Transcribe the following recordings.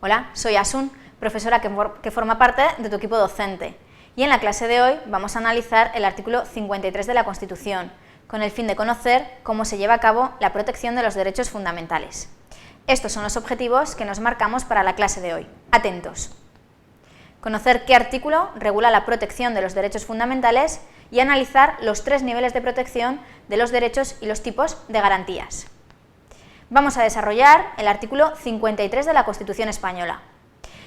Hola, soy Asun, profesora que forma parte de tu equipo docente, y en la clase de hoy vamos a analizar el artículo 53 de la Constitución, con el fin de conocer cómo se lleva a cabo la protección de los derechos fundamentales. Estos son los objetivos que nos marcamos para la clase de hoy. Atentos. Conocer qué artículo regula la protección de los derechos fundamentales y analizar los 3 niveles de protección de los derechos y los tipos de garantías. Vamos a desarrollar el artículo 53 de la Constitución española.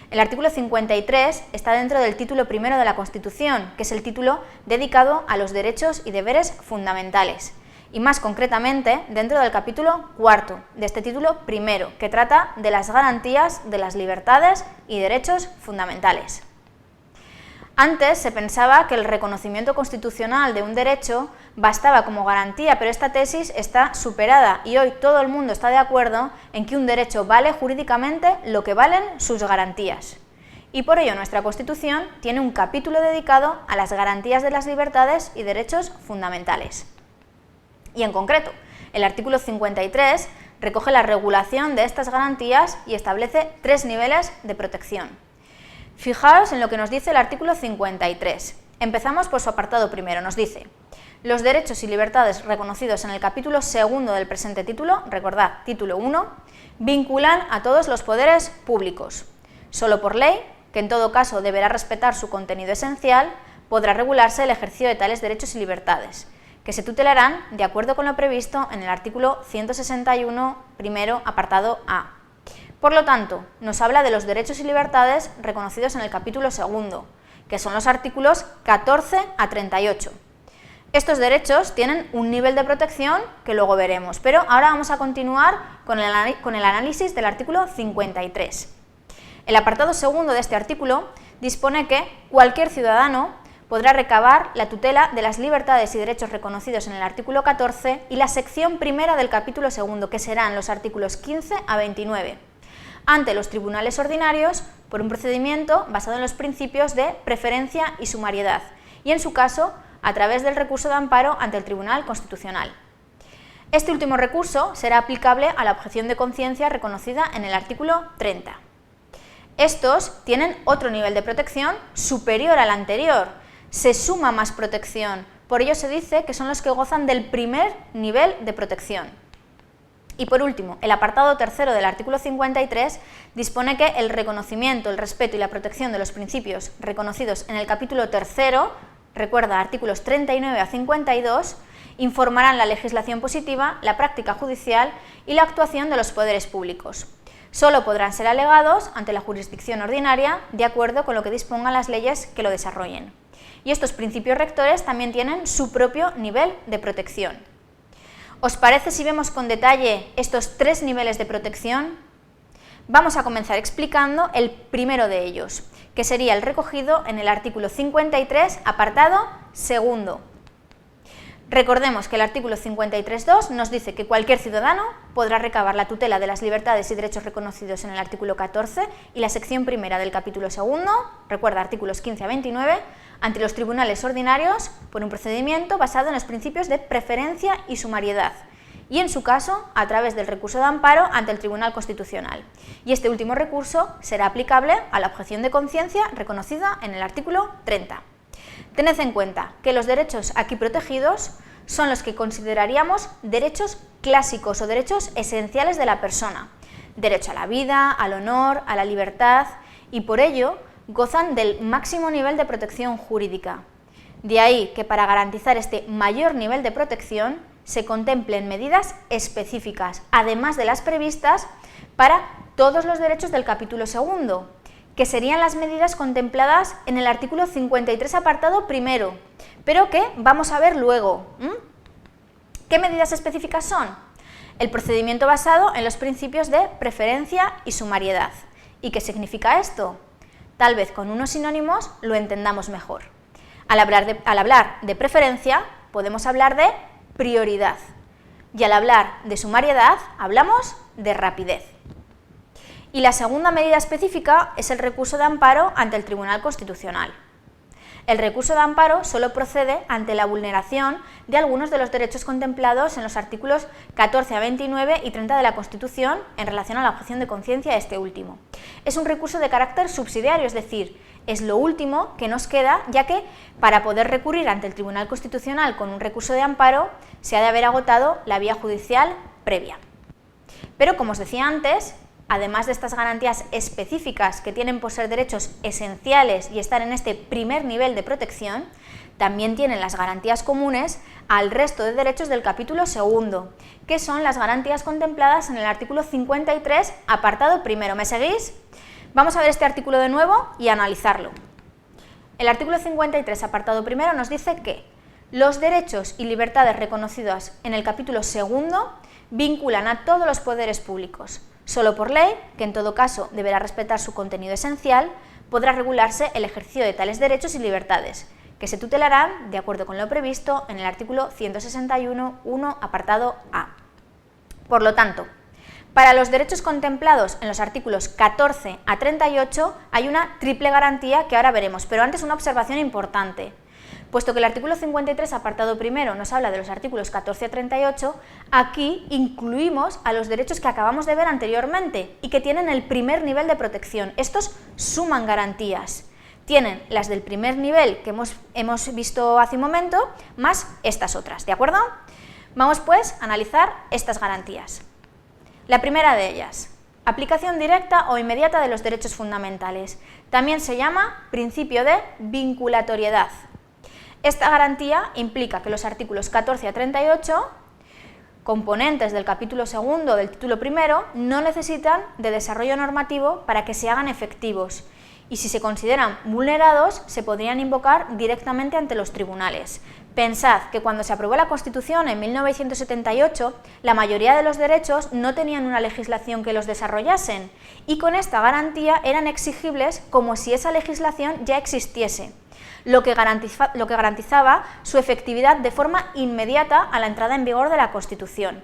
El artículo 53 está dentro del título primero de la Constitución, que es el título dedicado a los derechos y deberes fundamentales, y más concretamente dentro del capítulo cuarto de este título primero, que trata de las garantías de las libertades y derechos fundamentales. Antes se pensaba que el reconocimiento constitucional de un derecho bastaba como garantía, pero esta tesis está superada y hoy todo el mundo está de acuerdo en que un derecho vale jurídicamente lo que valen sus garantías. Y por ello nuestra Constitución tiene un capítulo dedicado a las garantías de las libertades y derechos fundamentales. Y en concreto, el artículo 53 recoge la regulación de estas garantías y establece 3 niveles de protección. Fijaos en lo que nos dice el artículo 53. Empezamos por su apartado primero. Nos dice: los derechos y libertades reconocidos en el capítulo segundo del presente título, recordad, título 1, vinculan a todos los poderes públicos. Solo por ley, que en todo caso deberá respetar su contenido esencial, podrá regularse el ejercicio de tales derechos y libertades, que se tutelarán de acuerdo con lo previsto en el artículo 161, primero, apartado A. Por lo tanto, nos habla de los derechos y libertades reconocidos en el capítulo segundo, que son los artículos 14 a 38. Estos derechos tienen un nivel de protección que luego veremos, pero ahora vamos a continuar con el análisis del artículo 53. El apartado segundo de este artículo dispone que cualquier ciudadano podrá recabar la tutela de las libertades y derechos reconocidos en el artículo 14 y la sección primera del capítulo segundo, que serán los artículos 15 a 29. Ante los tribunales ordinarios por un procedimiento basado en los principios de preferencia y sumariedad, y en su caso a través del recurso de amparo ante el Tribunal Constitucional. Este último recurso será aplicable a la objeción de conciencia reconocida en el artículo 30. Estos tienen otro nivel de protección superior al anterior, se suma más protección, por ello se dice que son los que gozan del primer nivel de protección. Y por último, el apartado tercero del artículo 53 dispone que el reconocimiento, el respeto y la protección de los principios reconocidos en el capítulo tercero, recuerda artículos 39 a 52, informarán la legislación positiva, la práctica judicial y la actuación de los poderes públicos. Solo podrán ser alegados ante la jurisdicción ordinaria de acuerdo con lo que dispongan las leyes que lo desarrollen. Y estos principios rectores también tienen su propio nivel de protección. ¿Os parece si vemos con detalle estos 3 niveles de protección? Vamos a comenzar explicando el primero de ellos, que sería el recogido en el artículo 53, apartado segundo. Recordemos que el artículo 53.2 nos dice que cualquier ciudadano podrá recabar la tutela de las libertades y derechos reconocidos en el artículo 14 y la sección primera del capítulo segundo, recuerda artículos 15 a 29, ante los tribunales ordinarios por un procedimiento basado en los principios de preferencia y sumariedad, y en su caso a través del recurso de amparo ante el Tribunal Constitucional. Y este último recurso será aplicable a la objeción de conciencia reconocida en el artículo 30. Tened en cuenta que los derechos aquí protegidos son los que consideraríamos derechos clásicos o derechos esenciales de la persona. Derecho a la vida, al honor, a la libertad, y por ello gozan del máximo nivel de protección jurídica. De ahí que para garantizar este mayor nivel de protección se contemplen medidas específicas, además de las previstas para todos los derechos del capítulo segundo, que serían las medidas contempladas en el artículo 53 apartado primero, pero que vamos a ver luego. ¿Qué medidas específicas son? El procedimiento basado en los principios de preferencia y sumariedad. ¿Y qué significa esto? Tal vez con unos sinónimos lo entendamos mejor. Al hablar de preferencia podemos hablar de prioridad, y al hablar de sumariedad hablamos de rapidez. Y la segunda medida específica es el recurso de amparo ante el Tribunal Constitucional. El recurso de amparo solo procede ante la vulneración de algunos de los derechos contemplados en los artículos 14 a 29 y 30 de la Constitución en relación a la objeción de conciencia de este último. Es un recurso de carácter subsidiario, es decir, es lo último que nos queda, ya que para poder recurrir ante el Tribunal Constitucional con un recurso de amparo se ha de haber agotado la vía judicial previa. Pero, como os decía antes, además de estas garantías específicas que tienen por ser derechos esenciales y estar en este primer nivel de protección, también tienen las garantías comunes al resto de derechos del capítulo segundo, que son las garantías contempladas en el artículo 53, apartado primero. ¿Me seguís? Vamos a ver este artículo de nuevo y analizarlo. El artículo 53, apartado primero, nos dice que los derechos y libertades reconocidos en el capítulo segundo vinculan a todos los poderes públicos. Solo por ley, que en todo caso deberá respetar su contenido esencial, podrá regularse el ejercicio de tales derechos y libertades, que se tutelarán de acuerdo con lo previsto en el artículo 161.1, apartado A. Por lo tanto, para los derechos contemplados en los artículos 14 a 38 hay una triple garantía que ahora veremos, pero antes una observación importante. Puesto que el artículo 53, apartado primero, nos habla de los artículos 14 a 38, aquí incluimos a los derechos que acabamos de ver anteriormente y que tienen el primer nivel de protección. Estos suman garantías. Tienen las del primer nivel que hemos visto hace un momento, más estas otras, ¿de acuerdo? Vamos pues a analizar estas garantías. La primera de ellas, aplicación directa o inmediata de los derechos fundamentales. También se llama principio de vinculatoriedad. Esta garantía implica que los artículos 14 a 38, componentes del capítulo segundo del título primero, no necesitan de desarrollo normativo para que se hagan efectivos, y si se consideran vulnerados, se podrían invocar directamente ante los tribunales. Pensad que cuando se aprobó la Constitución en 1978, la mayoría de los derechos no tenían una legislación que los desarrollasen, y con esta garantía eran exigibles como si esa legislación ya existiese, lo que garantizaba su efectividad de forma inmediata a la entrada en vigor de la Constitución.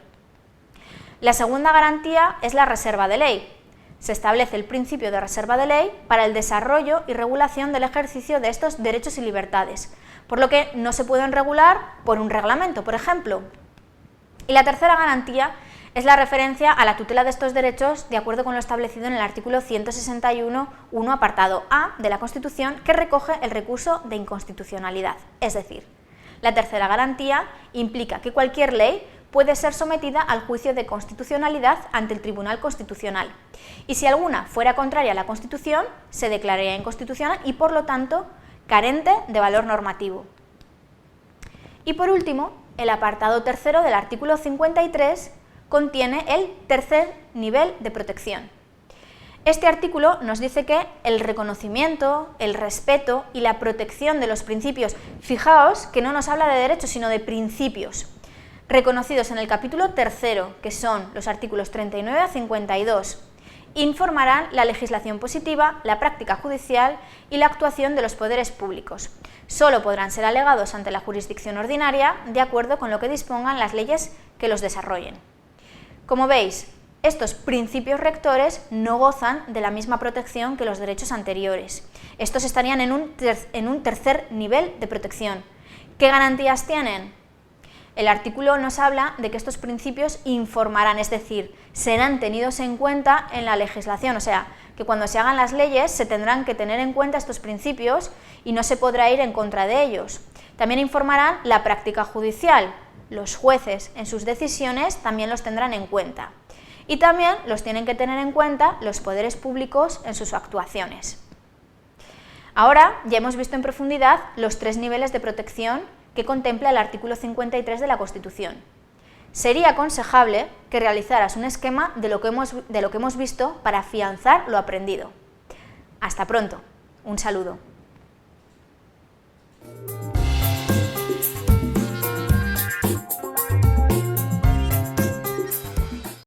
La segunda garantía es la reserva de ley. Se establece el principio de reserva de ley para el desarrollo y regulación del ejercicio de estos derechos y libertades, por lo que no se pueden regular por un reglamento, por ejemplo. Y la tercera garantía es la referencia a la tutela de estos derechos de acuerdo con lo establecido en el artículo 161.1, apartado A de la Constitución, que recoge el recurso de inconstitucionalidad. Es decir, la tercera garantía implica que cualquier ley puede ser sometida al juicio de constitucionalidad ante el Tribunal Constitucional, y si alguna fuera contraria a la Constitución, se declararía inconstitucional y, por lo tanto, carente de valor normativo. Y por último, el apartado tercero del artículo 53 contiene el tercer nivel de protección. Este artículo nos dice que el reconocimiento, el respeto y la protección de los principios, fijaos que no nos habla de derechos sino de principios, reconocidos en el capítulo tercero, que son los artículos 39 a 52, informarán la legislación positiva, la práctica judicial y la actuación de los poderes públicos. Solo podrán ser alegados ante la jurisdicción ordinaria de acuerdo con lo que dispongan las leyes que los desarrollen. Como veis, estos principios rectores no gozan de la misma protección que los derechos anteriores. Estos estarían en un tercer nivel de protección. ¿Qué garantías tienen? El artículo nos habla de que estos principios informarán, es decir, serán tenidos en cuenta en la legislación, o sea, que cuando se hagan las leyes se tendrán que tener en cuenta estos principios y no se podrá ir en contra de ellos. También informarán la práctica judicial. Los jueces en sus decisiones también los tendrán en cuenta. Y también los tienen que tener en cuenta los poderes públicos en sus actuaciones. Ahora ya hemos visto en profundidad los tres niveles de protección que contempla el artículo 53 de la Constitución. Sería aconsejable que realizaras un esquema de lo que hemos visto para afianzar lo aprendido. Hasta pronto. Un saludo.